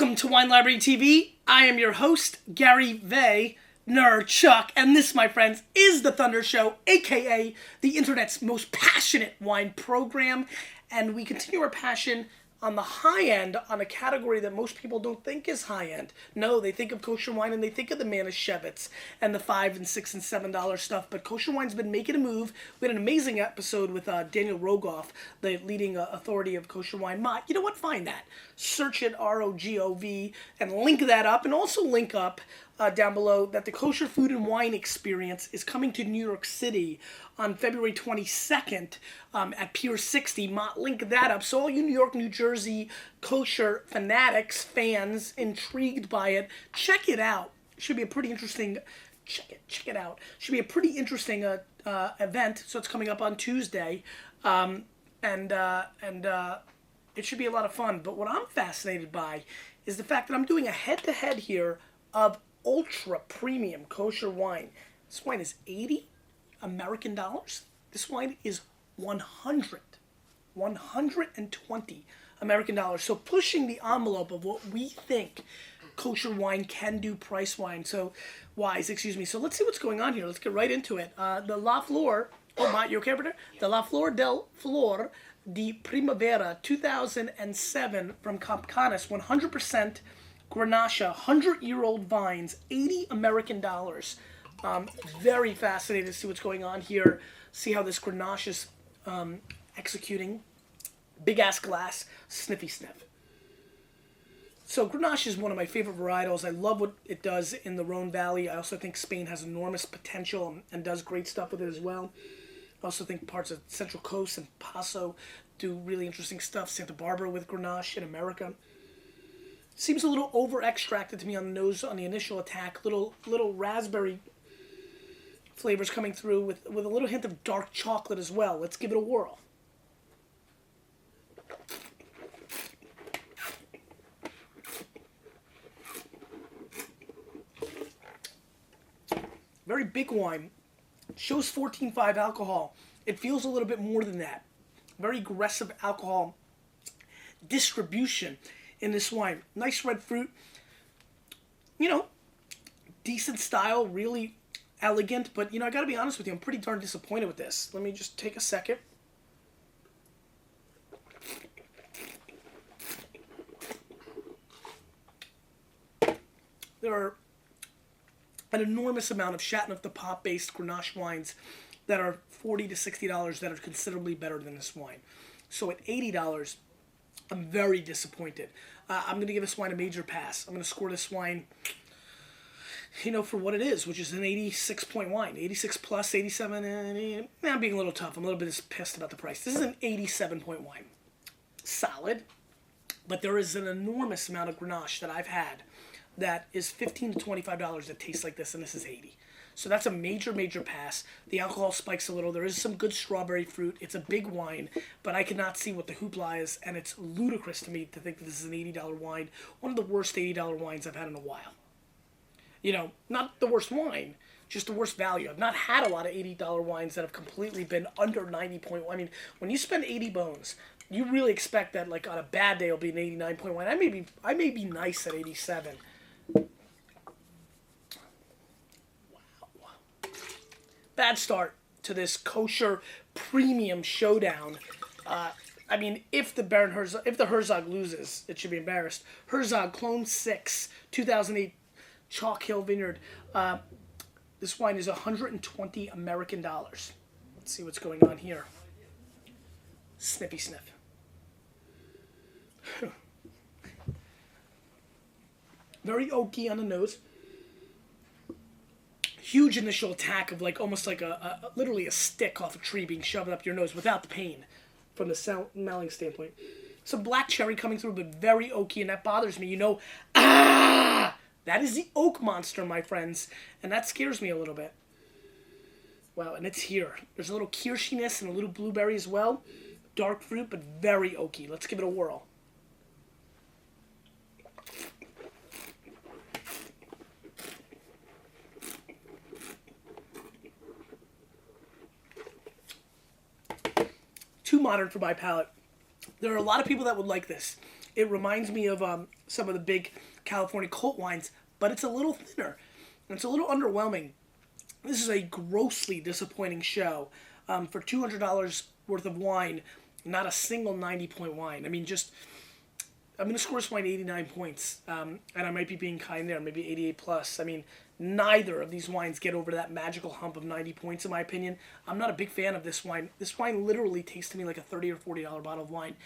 Welcome to Wine Library TV. I am your host, Gary Vaynerchuk, and this, my friends, is The Thunder Show, aka the internet's most passionate wine program. And we continue our passion on the high end on a category that most people don't think is high end. No, they think of kosher wine and they think of the Manischewitz and the $5 and $6 and $7 stuff. But kosher wine's been making a move. We had an amazing episode with Daniel Rogoff, the leading authority of kosher wine. You know what? Find that. Search it, ROGOV, and link that up. And also link up down below that the Kosher Food and Wine Experience is coming to New York City on February 22nd at Pier 60. Link that up. So all you New York, New Jersey kosher fanatics, fans, intrigued by it, check it out. Should be a pretty interesting, check it out. Should be a pretty interesting event. So it's coming up on Tuesday. And it should be a lot of fun. But what I'm fascinated by is the fact that I'm doing a head-to-head here of ultra premium kosher wine. This wine is 80 American dollars. This wine is 120 American dollars. So pushing the envelope of what we think kosher wine can do price-wise. So let's see what's going on here. Let's get right into it. The La Flor, you okay over there? The La Flor del Flor di Primavera 2007 from Capcanes, 100% Grenache, 100-year-old vines, 80 American dollars. Very fascinated to see what's going on here. See how this Grenache is executing. Big-ass glass, sniffy sniff. So Grenache is one of my favorite varietals. I love what it does in the Rhone Valley. I also think Spain has enormous potential and does great stuff with it as well. I also think parts of Central Coast and Paso do really interesting stuff. Santa Barbara with Grenache in America. Seems a little over-extracted to me on the nose on the initial attack. Little raspberry flavors coming through with a little hint of dark chocolate as well. Let's give it a whirl. Very big wine. Shows 14.5 alcohol. It feels a little bit more than that. Very aggressive alcohol distribution in this wine. Nice red fruit. You know, decent style, really elegant. But, I got to be honest with you, I'm pretty darn disappointed with this. Let me just take a second. There are an enormous amount of Chateauneuf-du-Pape-based Grenache wines that are $40 to $60 that are considerably better than this wine. So at $80, I'm very disappointed. I'm going to give this wine a major pass. I'm going to score this wine, for what it is, which is an 86 point wine. 86 plus, 87, and I'm being a little tough. I'm a little bit pissed about the price. This is an 87 point wine. Solid, but there is an enormous amount of Grenache that I've had that is $15 to $25 that tastes like this, and this is 80. So that's a major, major pass. The alcohol spikes a little. There is some good strawberry fruit. It's a big wine, but I cannot see what the hoopla is, and it's ludicrous to me to think that this is an $80 wine. One of the worst $80 wines I've had in a while. Not the worst wine, just the worst value. I've not had a lot of $80 wines that have completely been under 90 point. I mean, when you spend 80 bones, you really expect that, like, on a bad day, it'll be an 89 point wine. I may be nice at 87. Bad start to this kosher premium showdown. If the Herzog loses, it should be embarrassed. Herzog Clone 6, 2008 Chalk Hill Vineyard. This wine is 120 American dollars. Let's see what's going on here. Sniffy sniff. Very oaky on the nose. Huge initial attack of almost like literally a stick off a tree being shoved up your nose without the pain from the smelling standpoint. Some black cherry coming through, but very oaky, and that bothers me. That is the oak monster, my friends, and that scares me a little bit. Wow, and it's here. There's a little kirshiness and a little blueberry as well. Dark fruit, but very oaky. Let's give it a whirl. Too modern for my palate. There are a lot of people that would like this. It reminds me of some of the big California cult wines, but it's a little thinner. It's a little underwhelming. This is a grossly disappointing show. For $200 worth of wine, not a single 90-point wine. I mean, I'm going to score this wine 89 points, and I might be being kind there, maybe 88 plus. I mean, neither of these wines get over that magical hump of 90 points, in my opinion. I'm not a big fan of this wine. This wine literally tastes to me like a $30 or $40 bottle of wine.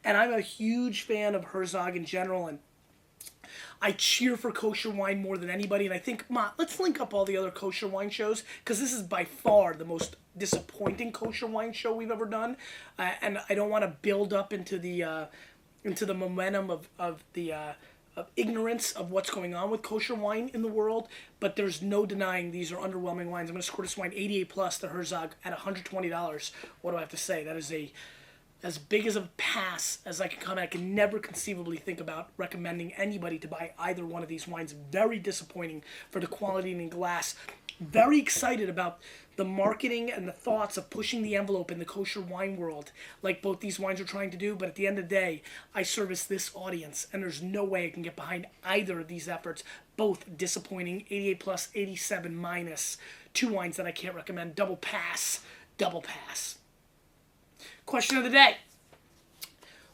And I'm a huge fan of Herzog in general, and I cheer for kosher wine more than anybody. And I think, let's link up all the other kosher wine shows, because this is by far the most disappointing kosher wine show we've ever done. And I don't want to build up into the momentum of ignorance of what's going on with kosher wine in the world, but there's no denying these are underwhelming wines. I'm going to score this wine 88 plus, the Herzog, at $120. What do I have to say? That is as big as a pass as I can come. I can never conceivably think about recommending anybody to buy either one of these wines. Very disappointing for the quality in glass. Very excited about the marketing and the thoughts of pushing the envelope in the kosher wine world, like both these wines are trying to do. But at the end of the day, I service this audience, and there's no way I can get behind either of these efforts. Both disappointing, 88 plus, 87 minus. Two wines that I can't recommend. Double pass. Double pass. Question of the day.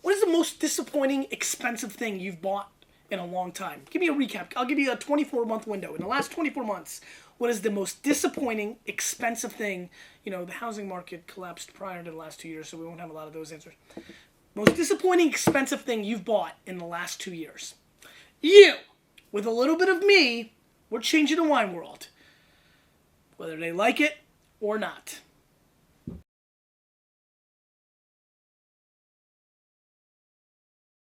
What is the most disappointing, expensive thing you've bought in a long time? Give me a recap. I'll give you a 24-month window. In the last 24 months, what is the most disappointing, expensive thing? You know, the housing market collapsed prior to the last 2 years, so we won't have a lot of those answers. Most disappointing, expensive thing you've bought in the last 2 years. You, with a little bit of me, we're changing the wine world. Whether they like it or not.